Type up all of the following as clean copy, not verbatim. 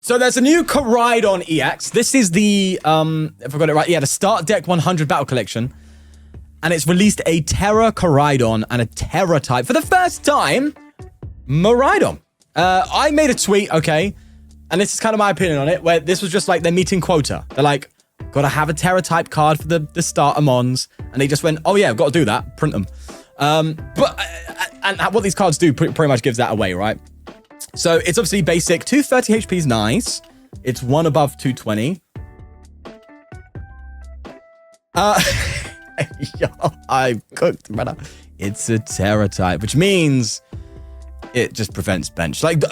So there's a new Koraidon EX. This is the, if I got it right, yeah, the Start Deck 100 Battle Collection. And it's released a Tera Koraidon and a Tera type. For the first time, Miraidon. I made a tweet, okay, and this is kind of my opinion on it, where this was just like their meeting quota. They're like, gotta have a Tera type card for the starter mons. And they just went, oh yeah, I've got to do that, print them. And what these cards do pretty much gives that away, right? So it's obviously basic. 230 HP is nice. It's one above 220. Yo, I cooked, brother. It's a Tera type, which means it just prevents bench. Like,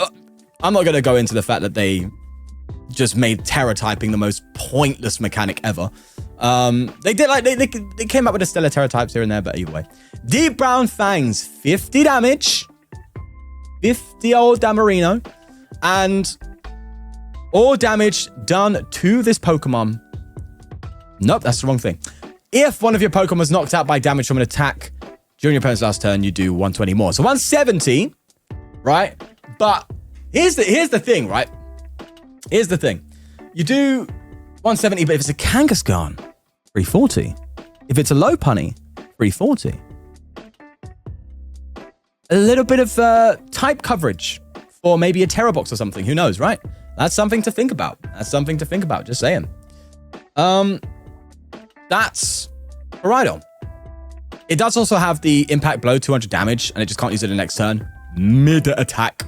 I'm not going to go into the fact that they just made Tera typing the most pointless mechanic ever. They did like they came up with a stellar Tera types here and there, but either way. Deep Brown Fangs, 50 damage. 50 old Damarino. And all damage done to this Pokemon. Nope, that's the wrong thing. If one of your Pokemon was knocked out by damage from an attack during your opponent's last turn, you do 120 more. So 170, right? But here's the thing, right? Here's the thing. You do 170, but if it's a Kangaskhan, 340. If it's a Lopunny, 340. A little bit of type coverage for maybe a Tera box or something. Who knows, right? That's something to think about. That's something to think about. Just saying. That's Koraidon. It does also have the impact blow, 200 damage, and it just can't use it the next turn. Mid-attack.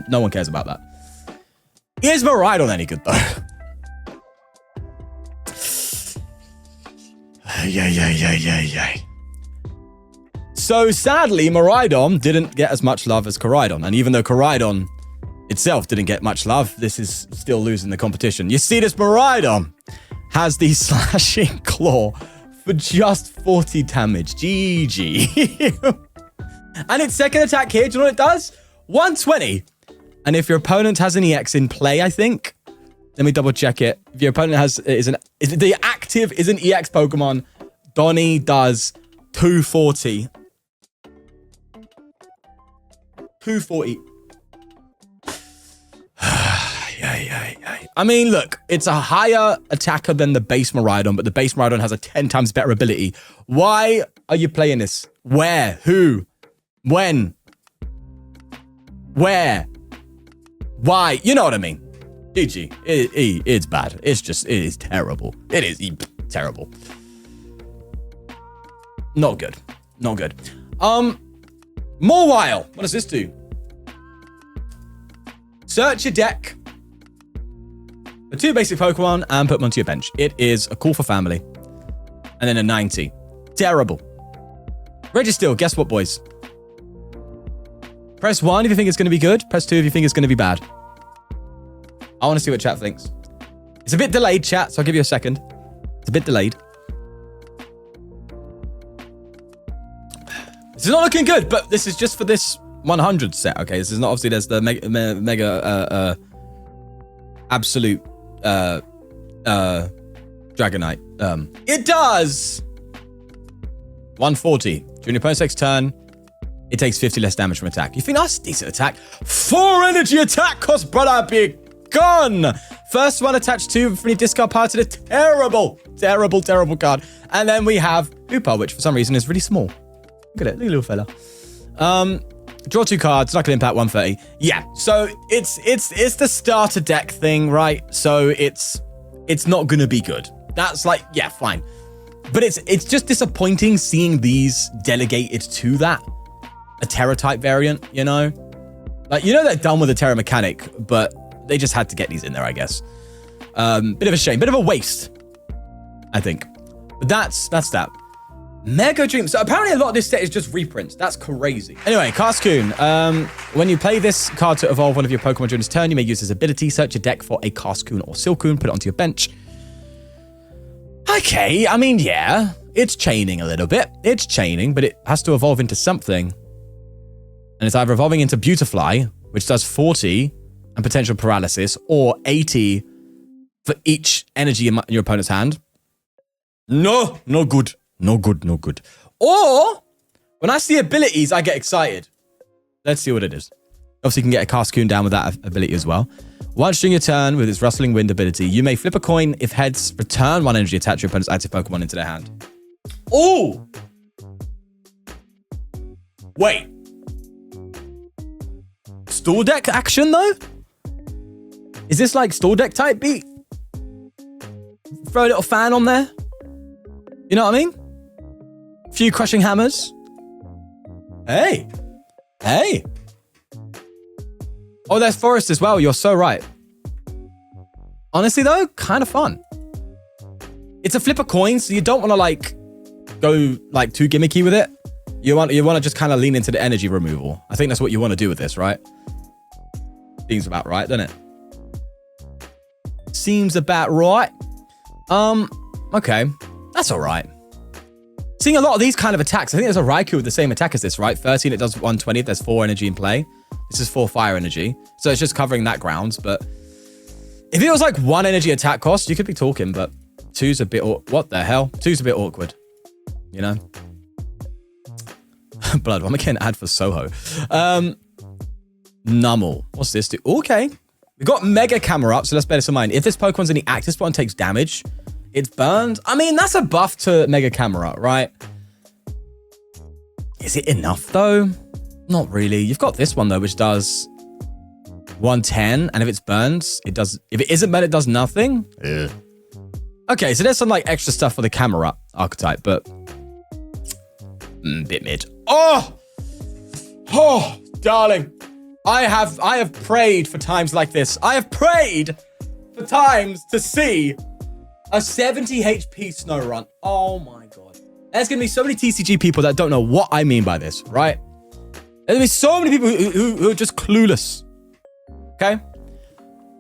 No one cares about that. Is Miraidon any good, though? Yeah. So, sadly, Miraidon didn't get as much love as Koraidon. And even though Koraidon itself didn't get much love, this is still losing the competition. You see, this Miraidon has the slashing claw for just 40 damage. GG. And its second attack here, do you know what it does? 120. And if your opponent has an EX in play, I think, let me double check it. If your opponent is an EX Pokemon, Donnie does 240. 240. Yeah. I mean, look, it's a higher attacker than the base Miraidon, but the base Miraidon has a 10 times better ability. Why are you playing this? Where? Who? When? Where? Why? You know what I mean. GG. It's bad. It is terrible. It is terrible. Not good. More while. What does this do? Search your deck for 2 basic Pokemon and put them onto your bench. It is a call for family. And then a 90. Terrible. Registeel, guess what, boys? Press 1 if you think it's going to be good. Press 2 if you think it's going to be bad. I want to see what chat thinks. It's a bit delayed, chat, so I'll give you a second. It's a bit delayed. This is not looking good, but this is just for this 100 set, okay? This is not, obviously, there's the mega absolute Dragonite. It does 140. During your opponent's next turn, it takes 50 less damage from attack. You think that's a decent attack? 4 energy attack cost, brother, be gone. First one attached to from your discard pile to the terrible card. And then we have Hoopa, which for some reason is really small. Look at it, look at the little fella. Draw 2 cards, knuckle impact 130. Yeah, so it's the starter deck thing, right? So it's not gonna be good. That's like, yeah, fine. But it's just disappointing seeing these delegated to that. A Tera type variant, you know? Like, you know they're done with the Tera mechanic, but they just had to get these in there, I guess. Bit of a shame, bit of a waste, I think. But that's that. Mega Dream. So apparently a lot of this set is just reprints. That's crazy. Anyway, Cascoon. When you play this card to evolve one of your Pokemon during its turn, you may use this ability. Search your deck for a Cascoon or Silcoon. Put it onto your bench. Okay, I mean, yeah. It's chaining a little bit. It's chaining, but it has to evolve into something. And it's either evolving into Beautifly, which does 40 and potential paralysis, or 80 for each energy in your opponent's hand. No good. Or, when I see abilities, I get excited. Let's see what it is. Obviously, you can get a Cascoon down with that ability as well. Once during your turn with its Rustling Wind ability, you may flip a coin. If heads, return 1 energy attack to your opponent's active Pokemon into their hand. Oh! Wait. Store deck action, though? Is this like store deck type beat? Throw a little fan on there? You know what I mean? A few crushing hammers. Hey. Hey. Oh, there's Forest as well. You're so right. Honestly, though, kind of fun. It's a flip a coin, so you don't want to, like, go, like, too gimmicky with it. You want to just kind of lean into the energy removal. I think that's what you want to do with this, right? Seems about right, doesn't it? Seems about right. Okay. That's all right. Seeing a lot of these kind of attacks. I think there's a Raikou with the same attack as this, right? 13, it does 120 if there's 4 energy in play. This is 4 fire energy. So it's just covering that ground. But if it was like 1 energy attack cost, you could be talking, but 2's a bit... What the hell? 2's a bit awkward. You know? Blood, I'm getting an ad for Soho. Nummel. What's this do? Okay. We've got Mega Camera up, so let's bear this in mind. If this Pokemon's in the active spot and takes damage, it's burned. I mean, that's a buff to Mega Camera, right? Is it enough, though? Not really. You've got this one, though, which does 110, and if it's burned, it does... If it isn't burned, it does nothing? Yeah. Okay, so there's some, like, extra stuff for the Camera archetype, but... bit mid. Oh! Oh, darling. I have prayed for times like this. I have prayed for times to see a 70 HP Snorunt. Oh my God. There's going to be so many TCG people that don't know what I mean by this, right? There's going to be so many people who are just clueless. Okay?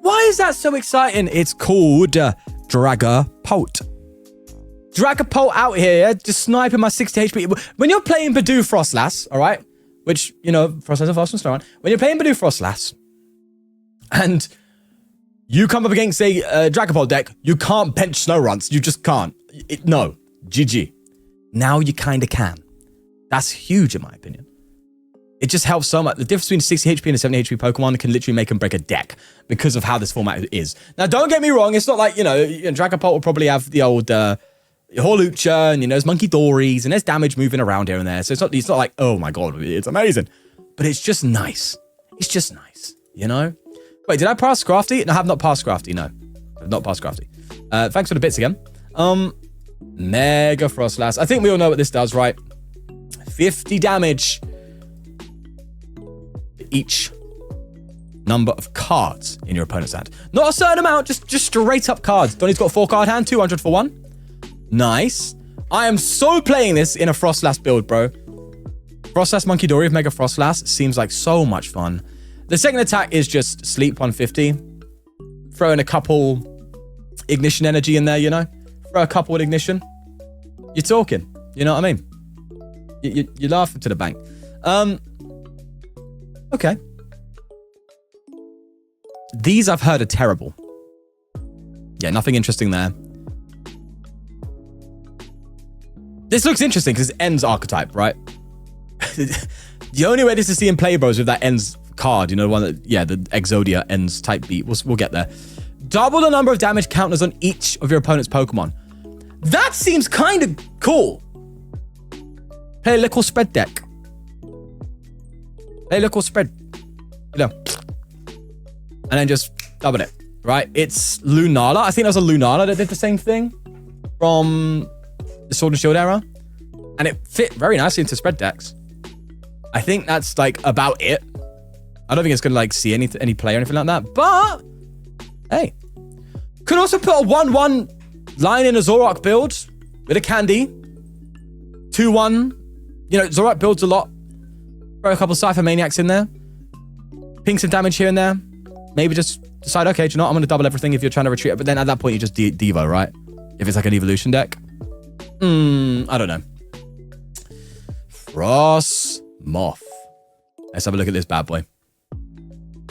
Why is that so exciting? It's called Dragapult. Dragapult out here, just sniping my 60 HP. When you're playing Badoo Frostlass, all right? Which, you know, Frostlass are fast and Snorunt. When you're playing Badoo Frostlass, and you come up against a Dragapult deck, you can't bench Snowrunts. You just can't. No. GG. Now you kind of can. That's huge, in my opinion. It just helps so much. The difference between a 60 HP and a 70 HP Pokemon can literally make and break a deck because of how this format is. Now, don't get me wrong. It's not like, you know, Dragapult will probably have the old... Horlucha, and, you know, there's Monkey Dories, and there's damage moving around here and there. So it's not like, oh my God, it's amazing. But it's just nice. It's just nice, you know? Wait, did I pass Scrafty? No, I have not passed Scrafty, no. I've not passed Scrafty. Thanks for the bits again. Mega Frostlass. I think we all know what this does, right? 50 damage for each number of cards in your opponent's hand. Not a certain amount, just straight up cards. Donnie's got a 4-card hand, 200 for 1. Nice. I am so playing this in a Frostlass build, bro. Frostlass Monkey Dory with Mega Frostlass seems like so much fun. The second attack is just Sleep 150. Throw in a couple Ignition energy in there, you know? Throw a couple with Ignition. You're talking. You know what I mean? You're laughing to the bank. Okay. These I've heard are terrible. Yeah, nothing interesting there. This looks interesting because it's Ends archetype, right? The only way this is seeing play, bros, with that Ends card, you know, the one that, yeah, the Exodia Ends type beat. We'll get there. Double the number of damage counters on each of your opponent's Pokemon. That seems kind of cool. Play a little spread deck. Play a little spread. You know. And then just double it, right? It's Lunala. I think that was a Lunala that did the same thing from the Sword and Shield era. And it fit very nicely into spread decks. I think that's like about it. I don't think it's going to like see any play or anything like that. But, hey. Could also put a 1-1 line in a Zoroark build with a Candy. 2-1. You know, Zoroark builds a lot. Throw a couple Cypher Maniacs in there. Ping some damage here and there. Maybe just decide, okay, do you know what? I'm going to double everything if you're trying to retreat. But then at that point, you just Devo, right? If it's like an evolution deck. I don't know. Frostmoth. Let's have a look at this bad boy.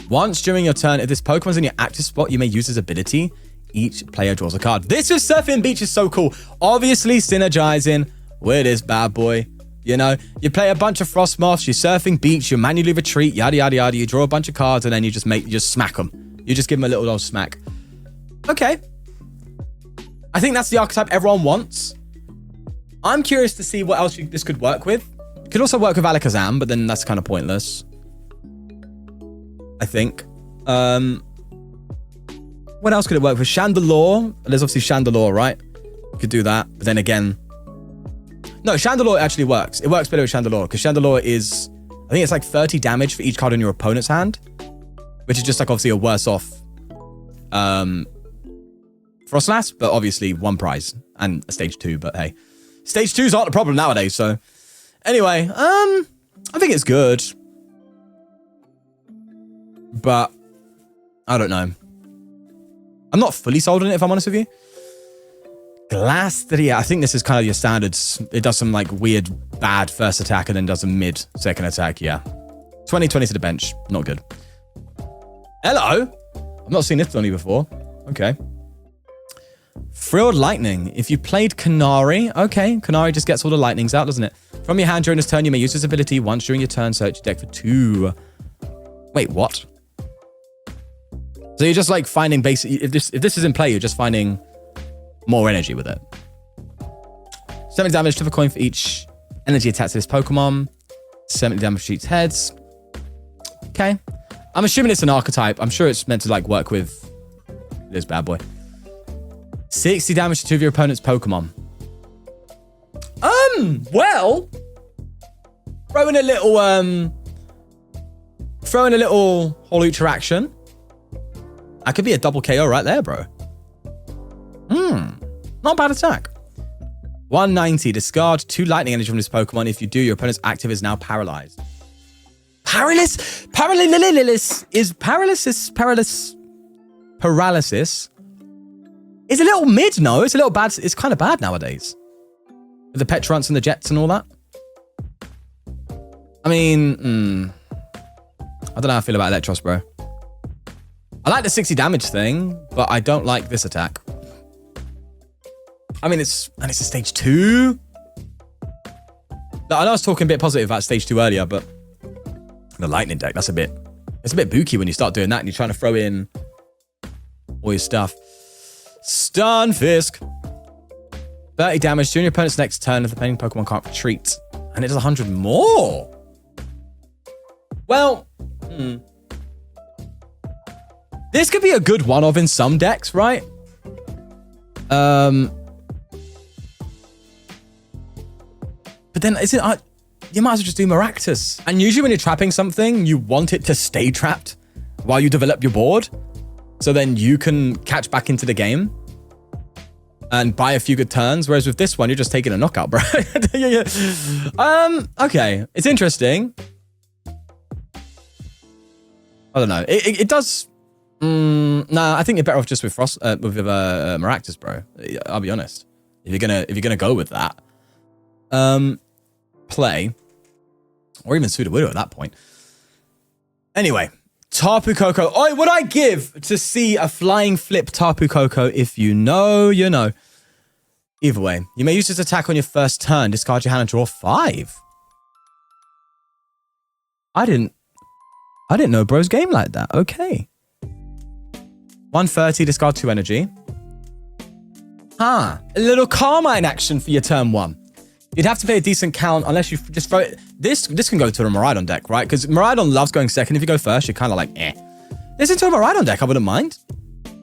Once during your turn, if this Pokemon's in your active spot, you may use his ability. Each player draws a card. This with Surfing Beach is so cool. Obviously, synergizing with this bad boy. You know, you play a bunch of Frostmoths, you Surfing Beach, you manually retreat, yada, yada, yada. You draw a bunch of cards, and then you just smack them. You just give him a little old smack. Okay. I think that's the archetype everyone wants. I'm curious to see what else this could work with. It could also work with Alakazam, but then that's kind of pointless. I think. What else could it work with? Chandelure. There's obviously Chandelure, right? You could do that. But then again... No, Chandelure actually works. It works better with Chandelure, because Chandelure is... I think it's like 30 damage for each card in your opponent's hand. Which is just like obviously a worse off... Frostlass, but obviously one prize. And a stage 2, but hey. Stage 2s aren't the problem nowadays, so... Anyway, I think it's good. But... I don't know. I'm not fully sold on it, if I'm honest with you. Glastria. I think this is kind of your standards. It does some like weird, bad first attack and then does a mid second attack. Yeah. 20 to the bench. Not good. Hello. I've not seen this Donny before. Okay. Frilled Lightning. If you played Canary, okay. Canary just gets all the lightnings out, doesn't it? From your hand during this turn, you may use this ability once during your turn. Search your deck for 2. Wait, what? So you're just like finding basically, if this is in play, you're just finding more energy with it. 70 damage to a coin for each energy attack to this Pokemon. 70 damage to each heads. Okay. I'm assuming it's an archetype. I'm sure it's meant to like work with this bad boy. 60 damage to 2 of your opponent's Pokemon. Well, throw in a little Holo action. That could be a double KO right there, bro. Not a bad attack. 190. Discard 2 lightning energy from this Pokemon. If you do, your opponent's active is now paralyzed. Paralysis? Paralysis is a little mid, no? It's a little bad. It's kind of bad nowadays. With the Petrons and the Jets and all that. I mean, I don't know how I feel about Electros, bro. I like the 60 damage thing, but I don't like this attack. I mean, it's a stage 2. No, I know I was talking a bit positive about stage 2 earlier, but the lightning deck, it's a bit booky when you start doing that and you're trying to throw in all your stuff. Stunfisk. 30 damage during your opponent's next turn if the playing Pokemon can't retreat. And it does 100 more. Well, this could be a good one-off in some decks, right? But then, is it? You might as well just do Maractus. And usually when you're trapping something, you want it to stay trapped while you develop your board. So then you can catch back into the game and buy a few good turns. Whereas with this one, you're just taking a knockout, bro. Yeah. Okay. It's interesting. I don't know. It does... Nah, I think you're better off just with Maractus, bro. I'll be honest. If you're gonna go with that, play, or even Sudowoodo at that point. Anyway, Tapu Koko. Oh, would I give to see a flying flip Tapu Koko? If you know, you know. Either way, you may use this attack on your first turn. Discard your hand and draw 5. I didn't know bro's game like that. Okay. 130, discard 2 energy. A little Carmine action for your turn 1. You'd have to pay a decent count unless you just throw it. This can go to a Miraidon deck, right? Because Miraidon loves going second. If you go first, you're kind of like, eh. This into a Miraidon deck, I wouldn't mind.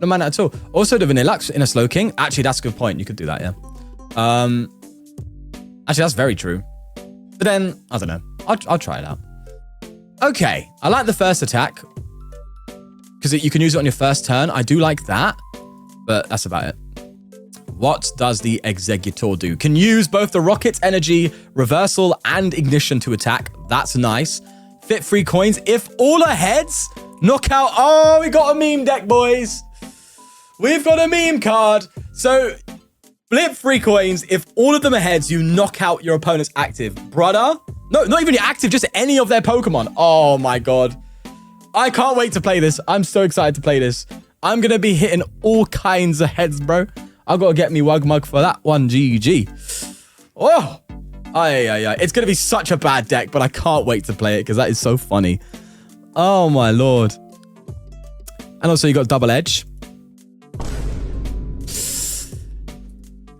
No mind at all. Also, the Vanillux in a Slowking. Actually, that's a good point. You could do that, yeah. Actually, that's very true. But then, I don't know. I'll try it out. Okay. I like the first attack. Because you can use it on your first turn. I do like that. But that's about it. What does the Exeggutor do? Can use both the Rocket's energy, reversal, and ignition to attack. That's nice. Fit 3 coins. If all are heads, knockout. Oh, we got a meme deck, boys. We've got a meme card. So, flip 3 coins. If all of them are heads, you knock out your opponent's active. Brother? No, not even your active, just any of their Pokemon. Oh my god. I can't wait to play this. I'm so excited to play this. I'm going to be hitting all kinds of heads, bro. I've got to get me Wugmug for that one. GG. Oh. It's going to be such a bad deck, but I can't wait to play it because that is so funny. Oh, my lord. And also you got double edge.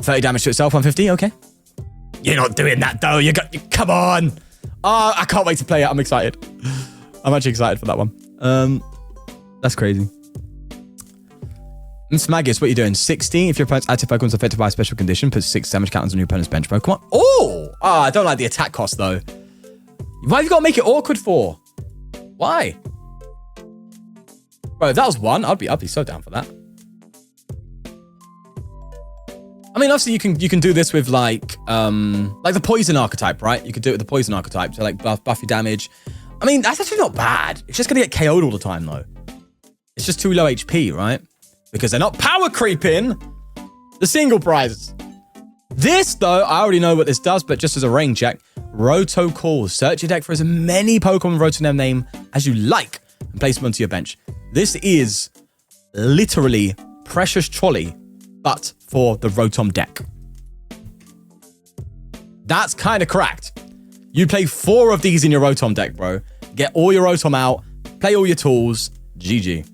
30 damage to itself, 150, okay. You're not doing that though, come on. Oh, I can't wait to play it, I'm excited. I'm actually excited for that one. That's crazy. Smagus, what are you doing? 60. If your opponent's active Pokemon is affected by a special condition, put 6 damage counters on your opponent's bench Pokemon. Oh! I don't like the attack cost, though. Why have you got to make it awkward for? Why? Bro, if that was 1, I'd be so down for that. I mean, obviously, you can do this with, like the Poison archetype, right? You could do it with the Poison archetype to, like, buff your damage. I mean, that's actually not bad. It's just going to get KO'd all the time, though. It's just too low HP, right? Because they're not power creeping the single prizes. This, though, I already know what this does, but just as a rain check, Roto Call. Search your deck for as many Pokemon with Roto name as you like and place them onto your bench. This is literally Precious Trolley, but for the Rotom deck. That's kind of cracked. You play 4 of these in your Rotom deck, bro. Get all your Rotom out, play all your tools. GG.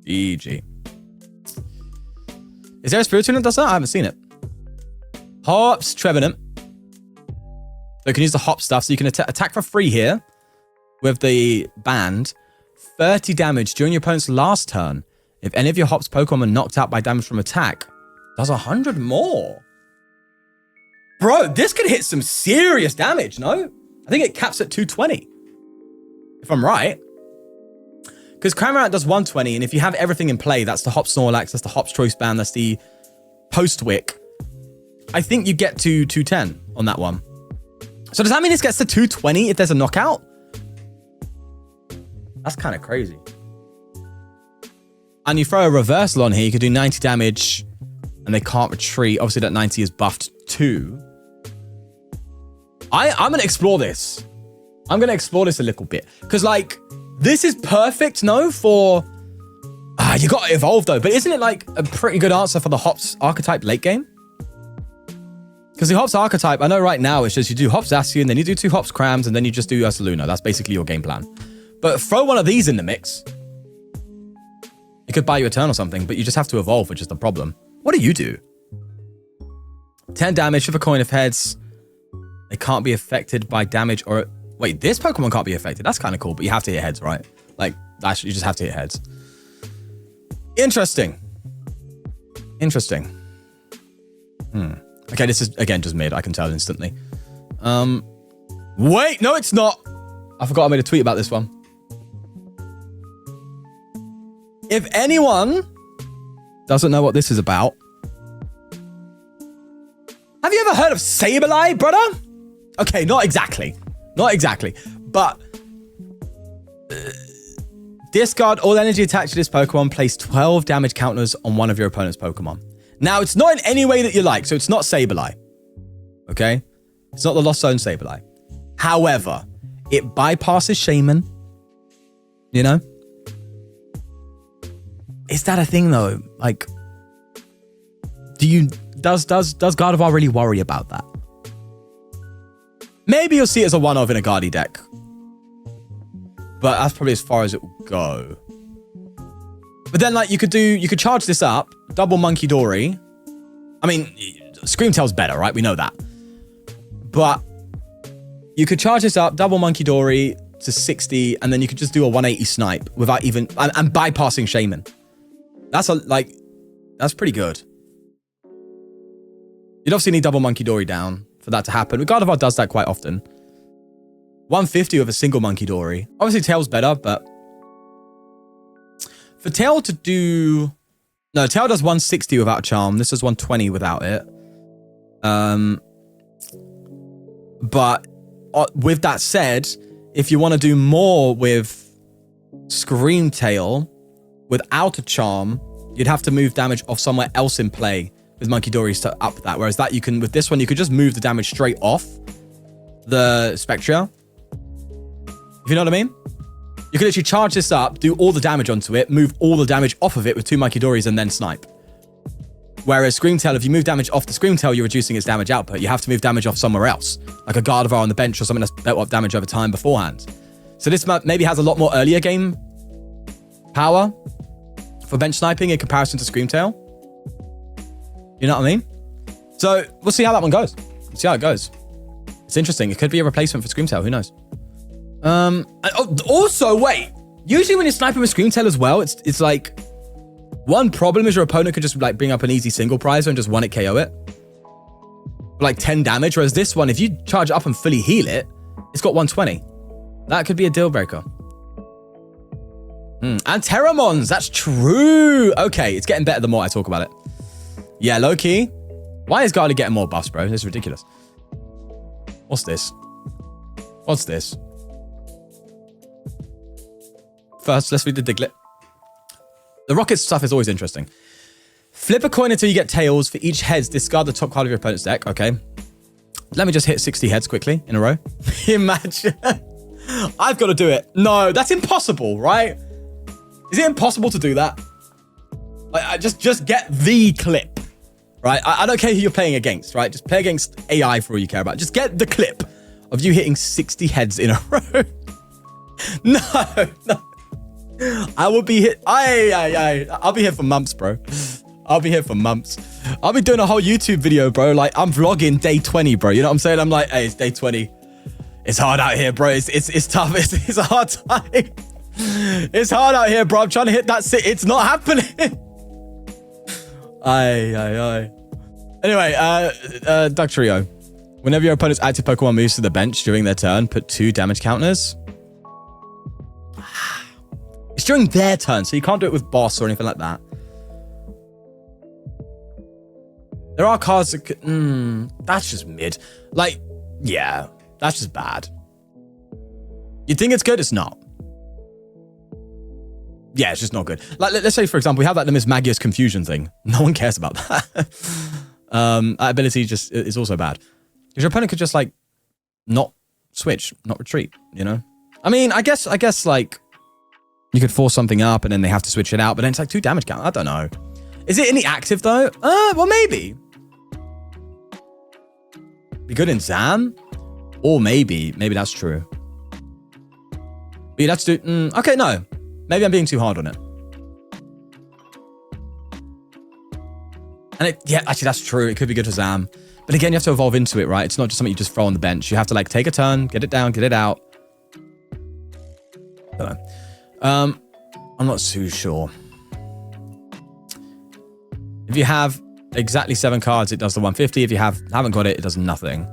GG. Is there a Spiritomb that does that? I haven't seen it. Hops Trevenant. So you can use the hop stuff. So you can attack for free here with the band. 30 damage during your opponent's last turn. If any of your hops Pokemon are knocked out by damage from attack, does 100 more. Bro, this could hit some serious damage, no? I think it caps at 220. If I'm right. Because Cramorant does 120, and if you have everything in play, that's the Hops Snorlax, that's the Hops Choice Band, that's the Post-Wick. I think you get to 210 on that one. So does that mean this gets to 220 if there's a knockout? That's kind of crazy. And you throw a reversal on here, you could do 90 damage, and they can't retreat. Obviously, that 90 is buffed too. I'm going to explore this. I'm going to explore this a little bit. Because, like, this is perfect, no, for... you got to evolve, though. But isn't it, like, a pretty good answer for the Hops archetype late game? Because the Hops archetype, I know right now, it's just you do Hops Zacian, then you do 2 Hops Crams, and then you just do Ursaluna. That's basically your game plan. But throw one of these in the mix. It could buy you a turn or something, but you just have to evolve, which is the problem. What do you do? 10 damage with a coin of heads. They can't be affected by damage or... Wait, this Pokemon can't be affected. That's kind of cool, but you have to hit heads, right? Like, actually, you just have to hit heads. Interesting. Interesting. Okay, this is, again, just mid. I can tell instantly. Wait, no, it's not. I forgot I made a tweet about this one. If anyone doesn't know what this is about, have you ever heard of Sableye, brother? Okay, not exactly. Not exactly. But discard all energy attached to this Pokemon. Place 12 damage counters on one of your opponent's Pokemon. Now, it's not in any way that you like, so it's not Sableye. Okay? It's not the Lost Zone Sableye. However, it bypasses Shaman. You know? Is that a thing, though? Like, does Gardevoir really worry about that? Maybe you'll see it as a one-off in a Guardy deck. But that's probably as far as it will go. But then, like, you could charge this up, double Monkey Dory. I mean, Screamtail's better, right? We know that. But you could charge this up, double Monkey Dory to 60, and then you could just do a 180 snipe without even... And bypassing Shaman. That's pretty good. You'd obviously need double Monkey Dory down for that to happen. Gardevoir does that quite often. 150 with a single Monkey Dory. Obviously, Tail's better, but... For Tail to do... No, Tail does 160 without a Charm. This is 120 without it. But with that said, if you want to do more with Screamtail without a Charm, you'd have to move damage off somewhere else in play with Monkey Dories to up that. Whereas that you can, with this one, you could just move the damage straight off the Spectra. If you know what I mean? You could literally charge this up, do all the damage onto it, move all the damage off of it with 2 Monkey Dories and then snipe. Whereas Screamtail, if you move damage off the Screamtail, you're reducing its damage output. You have to move damage off somewhere else, like a Gardevoir on the bench or something that's built up damage over time beforehand. So this map maybe has a lot more earlier game power for bench sniping in comparison to Screamtail. You know what I mean? So we'll see how that one goes. See how it goes. It's interesting. It could be a replacement for Screamtail. Who knows? Also, wait. Usually when you're sniping with Screamtail as well, it's like one problem is your opponent could just like bring up an easy single prizer and just 1-hit KO it. For like 10 damage. Whereas this one, if you charge it up and fully heal it, it's got 120. That could be a deal breaker. And Teramons, that's true. Okay, it's getting better the more I talk about it. Yeah, low key. Why is Garly getting more buffs, bro? This is ridiculous. What's this? What's this? First, let's read the Diglett. The rocket stuff is always interesting. Flip a coin until you get tails. For each heads, discard the top card of your opponent's deck. Okay. Let me just hit 60 heads quickly in a row. Imagine. I've got to do it. No, that's impossible, right? Is it impossible to do that? Like, just get the clip, right? I don't care who you're playing against, right? Just play against AI for all you care about. Just get the clip of you hitting 60 heads in a row. No. I will be hit. I'll be here for months, bro. I'll be here for months. I'll be doing a whole YouTube video, bro. Like, I'm vlogging day 20, bro. You know what I'm saying? I'm like, hey, it's day 20. It's hard out here, bro. It's tough. It's a hard time. It's hard out here, bro. I'm trying to hit that sit. It's not happening. Anyway, Duck Trio. Whenever your opponent's active Pokemon moves to the bench during their turn, put 2 damage counters. It's during their turn, so you can't do it with boss or anything like that. There are cards that that's just mid. Like, yeah, that's just bad. You think it's good? It's not. Yeah, it's just not good. Like, let's say, for example, we have that Limis Magius Confusion thing. No one cares about that. That ability just is also bad. Because your opponent could just, like, not switch, not retreat, you know? I mean, I guess, like, you could force something up and then they have to switch it out, but then it's like 2 damage count. I don't know. Is it any active, though? Well, maybe. Be good in Zam? Or maybe that's true. But you'd have to do... okay, no. Maybe I'm being too hard on it. And yeah, actually, that's true. It could be good for Zam. But again, you have to evolve into it, right? It's not just something you just throw on the bench. You have to, like, take a turn, get it down, get it out. I don't know. I'm not too sure. If you have exactly 7 cards, it does the 150. If you haven't got it, it does nothing.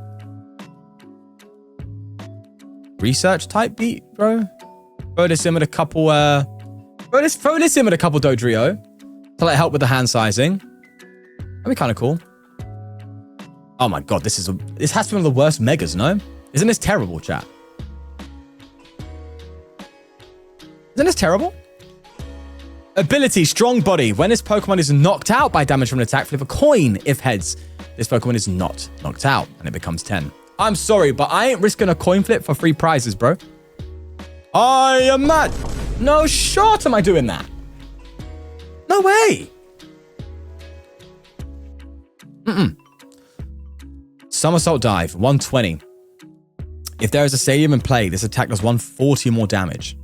Research type beat, bro. Throw this in with a couple. Throw this in with a couple Dodrio to like help with the hand sizing. That'd be kind of cool. Oh my god, this has to be one of the worst megas, no? Isn't this terrible, chat? Isn't this terrible? Ability, strong body. When this Pokemon is knocked out by damage from an attack, flip a coin. If heads, this Pokemon is not knocked out and it becomes 10. I'm sorry, but I ain't risking a coin flip for free prizes, bro. I am mad. No shot am I doing that. No way. Somersault dive, 120. If there is a stadium in play, this attack does 140 more damage.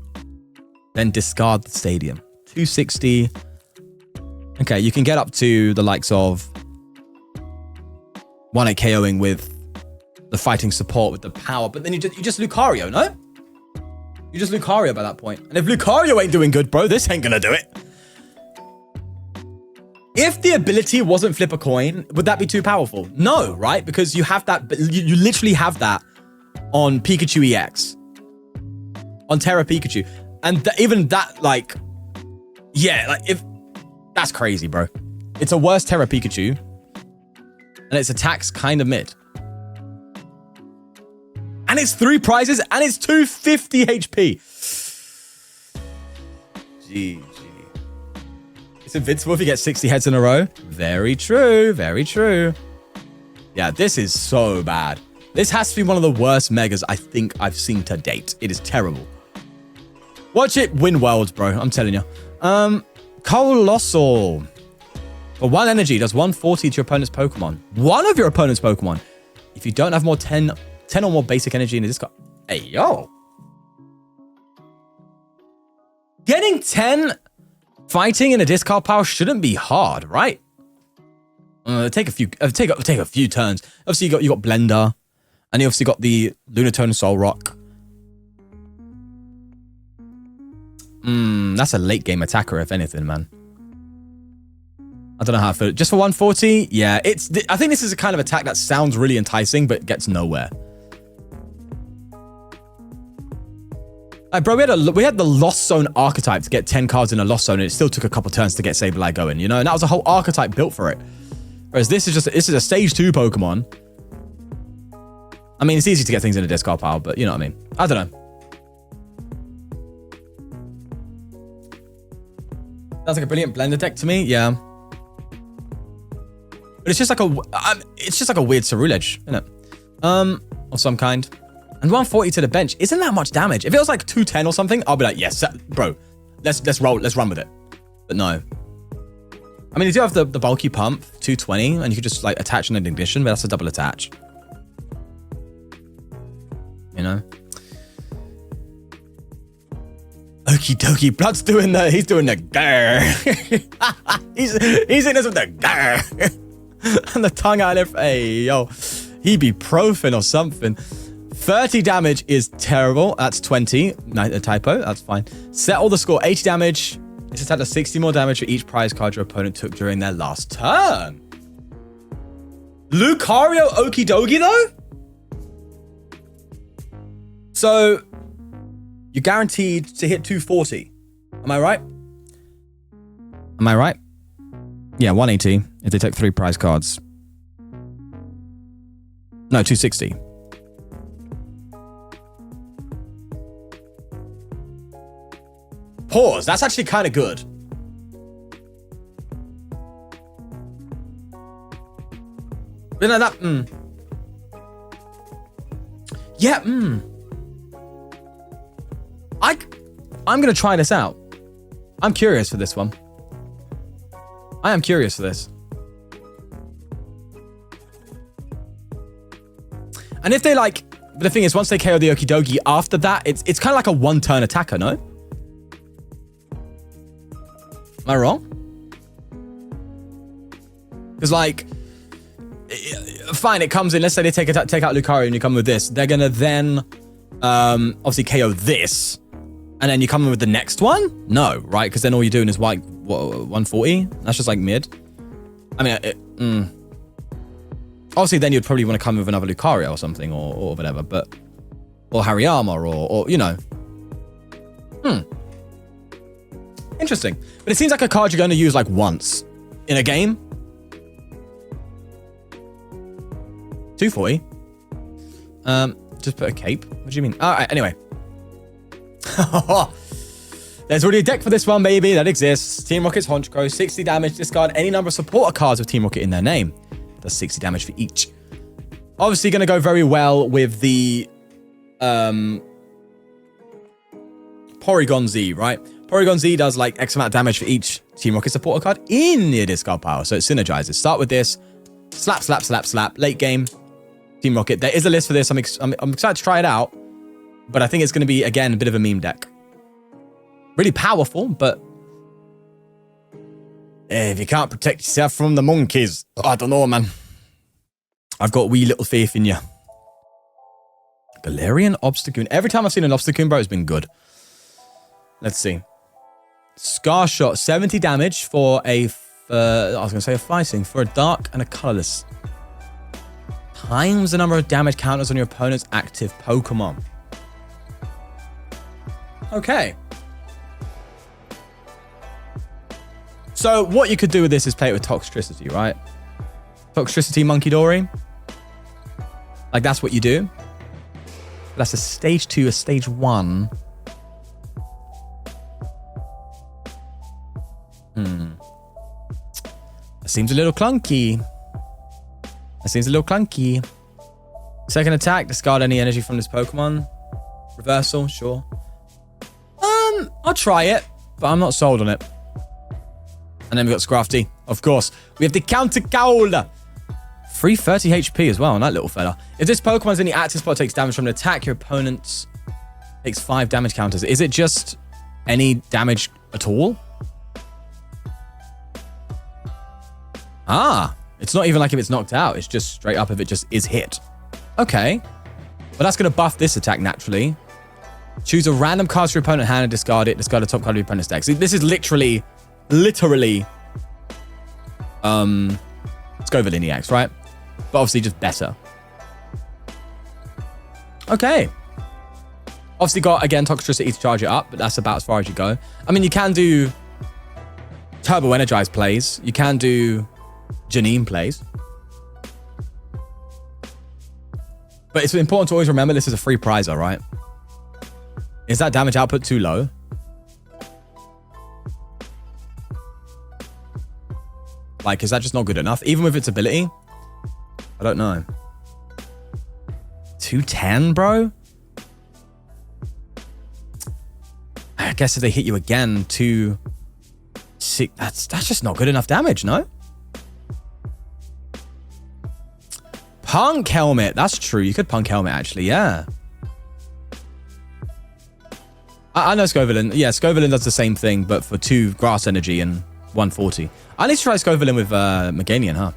Then discard the stadium. 260. Okay, you can get up to the likes of 1-hit KOing with the fighting support with the power, but then you just Lucario, no? You just Lucario by that point. And if Lucario ain't doing good, bro, this ain't gonna do it. If the ability wasn't flip a coin, would that be too powerful? No, right? Because you have that, you literally have that on Pikachu EX. On Tera Pikachu. And even that, like, yeah, like, if, that's crazy, bro. It's a worse Tera Pikachu. And its attack's kind of mid. And it's 3 prizes, and it's 250 HP. GG. It's invincible if you get 60 heads in a row. Very true, very true. Yeah, this is so bad. This has to be one of the worst megas I think I've seen to date. It is terrible. Watch it win worlds, bro. I'm telling you. Colossal. For 1 energy, does 140 to your opponent's Pokemon. One of your opponent's Pokemon. If you don't have more 10 or more basic energy in this card. Hey, yo. Getting 10 fighting in a discard pile shouldn't be hard, right? Take a few turns. Obviously, you got Blender, and you obviously got the Lunatone Soul Rock. That's a late game attacker, if anything, man. I don't know how I feel. Just for 140, yeah. I think this is a kind of attack that sounds really enticing, but gets nowhere. Like, bro, we had the Lost Zone archetype to get 10 cards in a Lost Zone, and it still took a couple turns to get Sableye going, you know? And that was a whole archetype built for it. Whereas this is a stage 2 Pokemon. I mean, it's easy to get things in a discard pile, but you know what I mean. I don't know. Sounds like a brilliant Blender deck to me, yeah. But it's just like a weird Cerulege, isn't it? Of some kind. And 140 to the bench isn't that much damage. If it was like 210 or something, I'll be like, yes, bro, let's roll, let's run with it. But no. I mean, you do have the bulky pump, 220, and you could just like attach an ignition, but that's a double attach. You know? Okie dokie, Blood's doing he's doing the grrr. he's in this with the grrr. And the tongue out of hey, yo, ibuprofen or something. 30 damage is terrible. That's 20. A typo, that's fine. Settle the score, 80 damage. This attack does 60 more damage for each prize card your opponent took during their last turn. Lucario Okie dokie though? So, you're guaranteed to hit 240. Am I right? Am I right? Yeah, 180 if they take 3 prize cards. No, 260. Pause. That's actually kind of good. But no, that... Yeah, I'm going to try this out. I'm curious for this one. I am curious for this. And if they like... But the thing is, once they KO the Okie dokie, after that, it's kind of like a one-turn attacker, no? Am I wrong? Because like... Fine, it comes in. Let's say they take out Lucario and you come with this. They're going to then obviously KO this. And then you come in with the next one? No, right? Because then all you're doing is like, what, 140? That's just like mid. I mean, obviously then you'd probably want to come with another Lucario or something or whatever, but... Or Hariyama or you know. Interesting. But it seems like a card you're going to use like once in a game. 240. Just put a cape. What do you mean? All right, anyway. There's already a deck for this one, baby. That exists. Team Rocket's Honchkrow. 60 damage. Discard any number of supporter cards with Team Rocket in their name. Does 60 damage for each. Obviously going to go very well with the Porygon Z, right? Porygon Z does like X amount of damage for each Team Rocket supporter card in the discard pile. So it synergizes. Start with this. Slap, slap, slap, slap. Late game. Team Rocket. There is a list for this. I'm excited to try it out. But I think it's going to be, again, a bit of a meme deck. Really powerful, but... if you can't protect yourself from the monkeys, I don't know, man. I've got wee little faith in you. Galarian Obstagoon. Every time I've seen an Obstagoon, bro, it's been good. Let's see. Scar Shot. 70 damage for a... I was going to say a fighting. For a dark and a colorless. Times the number of damage counters on your opponent's active Pokemon. Okay. So what you could do with this is play it with Toxtricity, right? Toxtricity Monkey Dory. Like that's what you do. That's a stage 2, a stage 1. That seems a little clunky. Second attack, discard any energy from this Pokemon. Reversal, sure. I'll try it, but I'm not sold on it. And then we've got Scrafty, of course. We have the Counter Cowl. 330 HP as well on that little fella. If this Pokemon's in the active spot, takes damage from an attack, your opponent takes 5 damage counters. Is it just any damage at all. Ah, it's not even like if it's knocked out. It's just straight up if it just is hit. Okay. Well, that's going to buff this attack naturally. Choose a random card to your opponent hand and discard it. Discard the top card of your opponent's deck. So this is literally Koraidon EX, right? But obviously just better. Okay. Obviously got, again, Toxtricity to charge it up, but that's about as far as you go. I mean, you can do Turbo Energize plays. You can do Janine plays. But it's important to always remember this is a free prizer, right? Is that damage output too low? Like, is that just not good enough? Even with its ability? I don't know. 210, bro? I guess if they hit you again, 2-6, that's just not good enough damage, no? Punk Helmet. That's true. You could Punk Helmet, actually. Yeah. I know Koraidon. Yeah, Koraidon does the same thing, but for 2 grass energy and 140. I need to try Koraidon with Meganian, huh?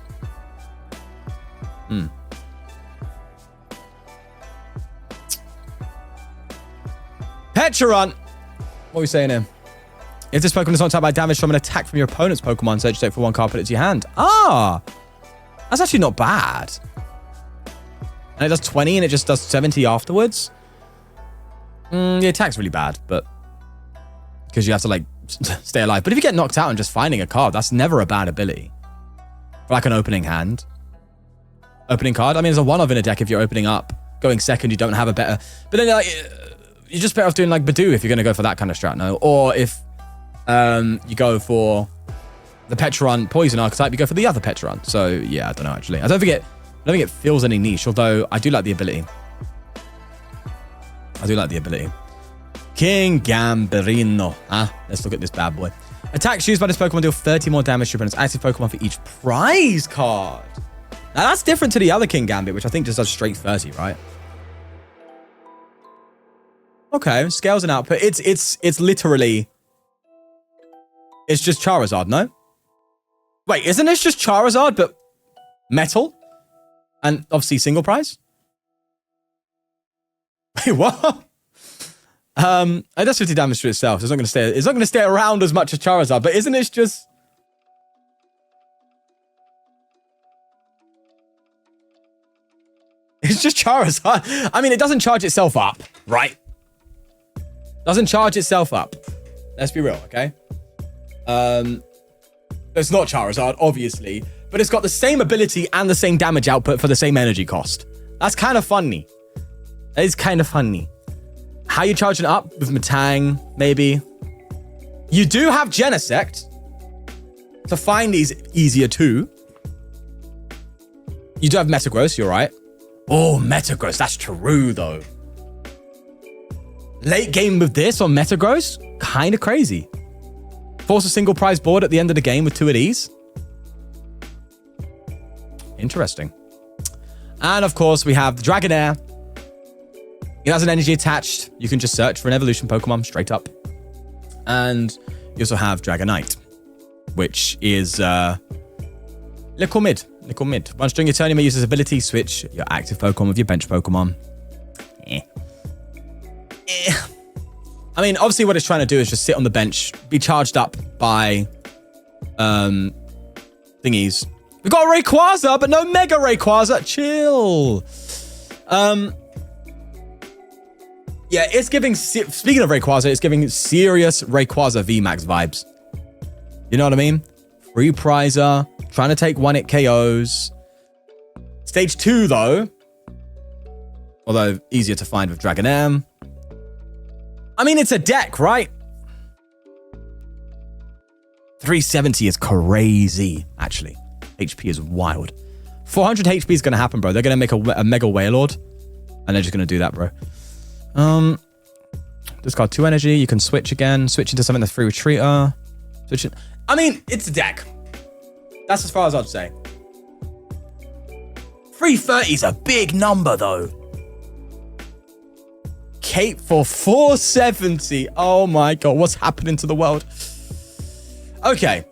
Pecharunt. What are we saying here? If this Pokemon is not attacked by damage from an attack from your opponent's Pokemon, search your deck for 1 card, put it to your hand. Ah! That's actually not bad. And it does 20 and it just does 70 afterwards. The attack's really bad, but because you have to like stay alive. But if you get knocked out and just finding a card, that's never a bad ability. For like an opening hand. Opening card. I mean, there's a one-of in a deck if you're opening up. Going second, you don't have a better. But then like, you're just better off doing like Badoo if you're going to go for that kind of strat, no? Or if you go for the Pecharunt Poison archetype, you go for the other Pecharunt. So yeah, I don't know actually. I don't think it feels any niche, although I do like the ability. King Gamberino. Let's look at this bad boy. Attacks used by this Pokemon deal 30 more damage to your opponent's active Pokemon for each prize card. Now that's different to the other King Gambit, which I think just does straight 30, right? Okay, scales and output. It's literally... It's just Charizard, no? Wait, isn't this just Charizard, but metal? And obviously single prize? Wait, what? It does 50 damage to itself. So it's not gonna stay around as much as Charizard, but isn't it just... It's just Charizard. I mean, it doesn't charge itself up, right? Doesn't charge itself up. Let's be real, okay? It's not Charizard, obviously, but it's got the same ability and the same damage output for the same energy cost. That's kind of funny. That is kind of funny. How you charging it up? With Metang, maybe. You do have Genesect to find these easier too. You do have Metagross, you're right. Oh, Metagross, that's true though. Late game with this on Metagross, kind of crazy. Force a single prize board at the end of the game with 2 of these. Interesting. And of course, we have the Dragonair. It has an energy attached. You can just search for an evolution Pokemon straight up. And you also have Dragonite, which is little mid. Once during your turn, you may use this ability, switch your active Pokemon with your bench Pokemon. I mean, obviously what it's trying to do is just sit on the bench, be charged up by thingies. We've got a Rayquaza, but no Mega Rayquaza. Chill. Yeah, it's giving... Speaking of Rayquaza, it's giving serious Rayquaza VMAX vibes. You know what I mean? Free prizer, trying to take 1-hit KOs. Stage 2, though. Although, easier to find with Dragonair. I mean, it's a deck, right? 370 is crazy, actually. HP is wild. 400 HP is going to happen, bro. They're going to make a Mega Wailord. And they're just going to do that, bro. Discard 2 energy. You can switch again. Switch into something that's free retreater. Switch it. I mean, it's a deck. That's as far as I'd say. 330 is a big number, though. cape for 470. Oh my God, what's happening to the world? Okay.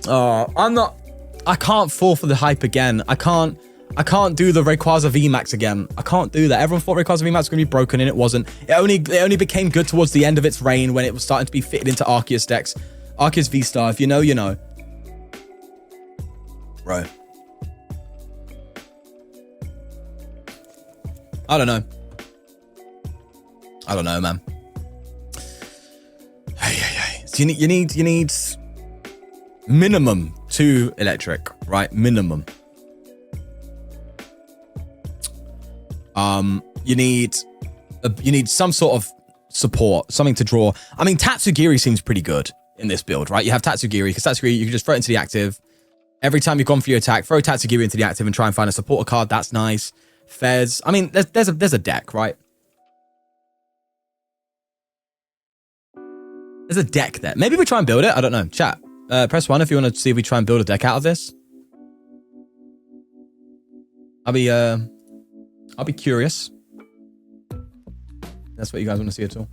I can't fall for the hype again. I can't do the Rayquaza VMAX again. I can't do that. Everyone thought Rayquaza VMAX was going to be broken, and it wasn't. It only became good towards the end of its reign when it was starting to be fitted into Arceus decks. Arceus V-Star, if you know, you know. Bro. I don't know. I don't know, man. So you need minimum 2 electric, right? Minimum. You need some sort of support, something to draw. I mean, Tatsugiri seems pretty good in this build, right? You have Tatsugiri, because Tatsugiri, you can just throw it into the active. Every time you've gone for your attack, throw Tatsugiri into the active and try and find a supporter card. That's nice. Fez. I mean, there's a deck, right? There's a deck there. Maybe we try and build it. I don't know. Chat. Press 1 if you want to see if we try and build a deck out of this. I'll be curious. That's what you guys want to see at all.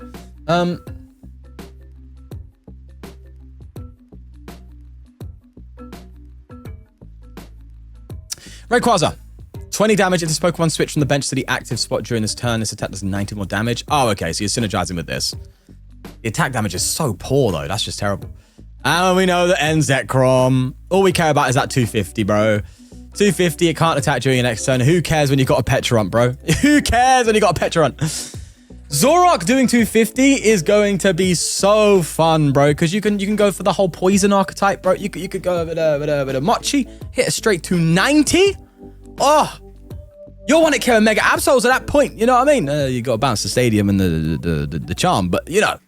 Rayquaza. 20 damage if this Pokemon switch from the bench to the active spot during this turn. This attack does 90 more damage. Oh, okay. So you're synergizing with this. The attack damage is so poor, though. That's just terrible. And we know that Zekrom. All we care about is that 250, bro. 250, it can't attack during your next turn. Who cares when you've got a Petrarunt, bro? Who cares when you've got a Petrarunt? Zoroark doing 250 is going to be so fun, bro, because you can go for the whole poison archetype, bro. You could go with a Mochi, hit a straight 290. Oh, you'll want to kill a Mega Absols at that point. You know what I mean? You got to bounce the stadium and the charm, but you know,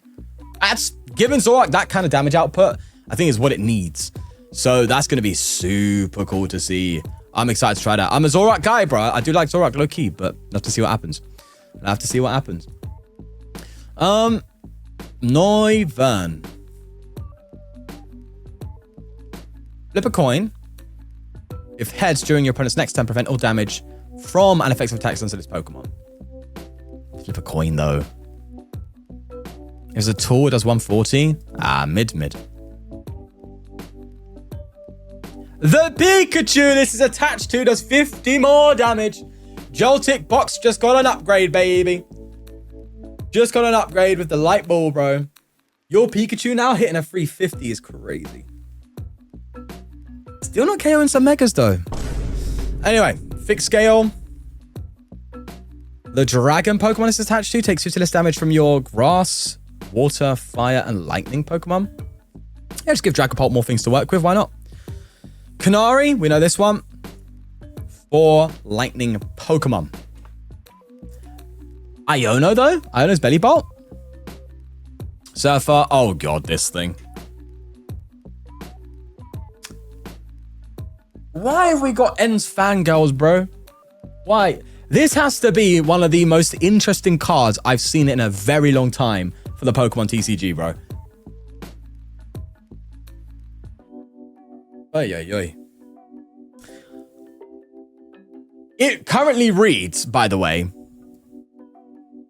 that's giving Zoroark that kind of damage output, I think is what it needs. So that's going to be super cool to see. I'm excited to try that. I'm a Zoroark guy, bro. I do like Zoroark low key, but I'll have to see what happens. I'll have to see what happens. Noivern. Flip a coin. If heads during your opponent's next turn, prevent all damage from and effects of attacks onto this Pokemon. Flip a coin, though. If it's a tool, it does 140. Mid. The Pikachu this is attached to does 50 more damage. Joltik box just got an upgrade, baby. Just got an upgrade with the light ball, bro. Your Pikachu now hitting a 350 is crazy. Still not KOing some Megas, though. Anyway, fixed scale. The Dragon Pokemon it's attached to takes 50 less damage from your Grass, Water, Fire, and Lightning Pokemon. Yeah, just give Dragapult more things to work with. Why not? Canary, we know this one. 4 Lightning Pokemon. Iono, though. Iono's Belly Bolt. Surfer. Oh, God, this thing. Why have we got Ends Fangirls, bro? Why? This has to be one of the most interesting cards I've seen in a very long time for the Pokemon TCG, bro. Oy. It currently reads, by the way,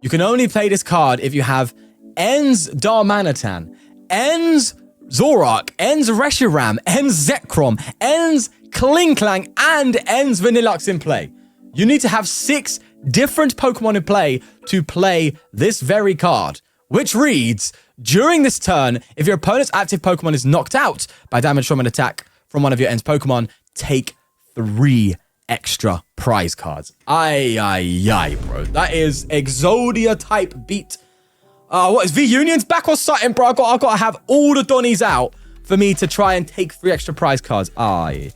you can only play this card if you have Ends Darmanitan, Ends Zoroark, Ends Reshiram, Ends Zekrom, Ends Klinklang, and Ends Vanillux in play. You need to have 6 different Pokemon in play to play this very card, which reads, during this turn, if your opponent's active Pokemon is knocked out by damage from an attack from one of your Ends Pokemon, take 3 extra prize cards. Aye, bro. That is Exodia type beat. What is V-Union's back or something, bro? I got to have all the Donnies out for me to try and take 3 extra prize cards. Aye.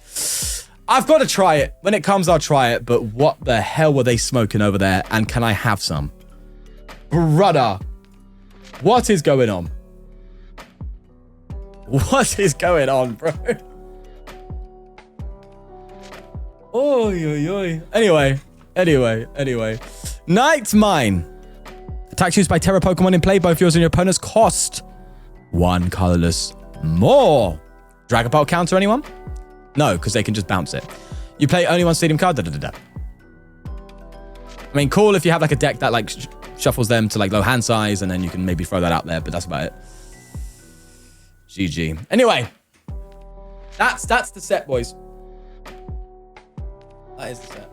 I've got to try it. When it comes, I'll try it. But what the hell were they smoking over there? And can I have some? Brother. What is going on? What is going on, bro? Oy. Anyway. Night Mine. Attacks used by Tera Pokemon in play. Both yours and your opponent's cost 1 colorless more. Dragapult counter, anyone? No, because they can just bounce it. You play only 1 stadium card. I mean, cool if you have like a deck that like shuffles them to like low hand size, and then you can maybe throw that out there, but that's about it. GG. Anyway, that's the set, boys. That is the set.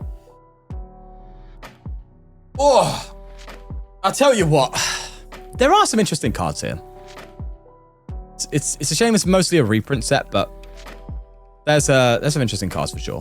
Oh, I'll tell you what. There are some interesting cards here. It's a shame it's mostly a reprint set, but there's some interesting cards for sure.